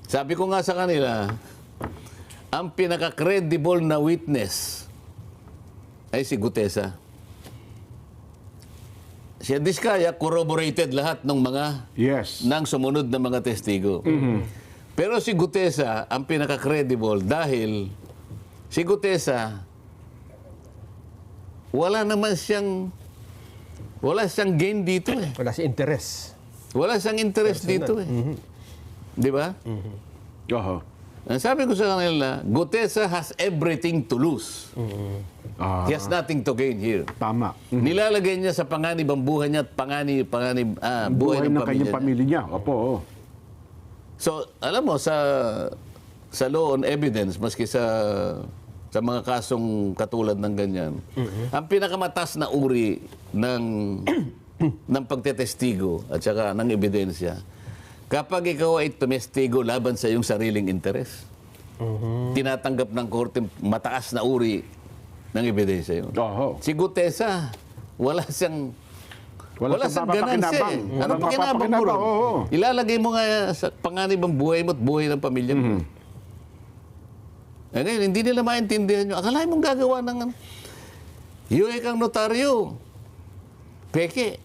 Sabi ko nga sa kanila, ang pinaka-credible na witness ay si Gutesa. Si Diskaya corroborated lahat ng mga ng sumunod na mga testigo. Pero si Gutesa ang pinaka-credible dahil si Gutesa wala siyang gain dito eh. Wala siyang interest. Wala siyang interest dito eh. Di ba? Ang sabi ko sa kanila, Gutesa has everything to lose. He has nothing to gain here. Tama. Nilalagay niya sa panganib ang buhay niya at buhay ng kanyang pamilya niya. Opo. So, alam mo, sa law on evidence, maski sa mga kasong katulad ng ganyan, ang pinakamataas na uri ng pagtetestigo at saka ng ebidensya, kapag ikaw ay tumestigo laban sa iyong sariling interes, tinatanggap ng korte mataas na uri ng ebidensya yun. Si Gutesa, wala siyang ganansya eh. Ano pakinabang mo ron? Ilalagay mo nga sa panganib ang buhay mo at buhay ng pamilya mo. Ngayon, hindi nila maintindihan nyo. Akalain mong gagawa ng... Yung kang notaryo. Peke.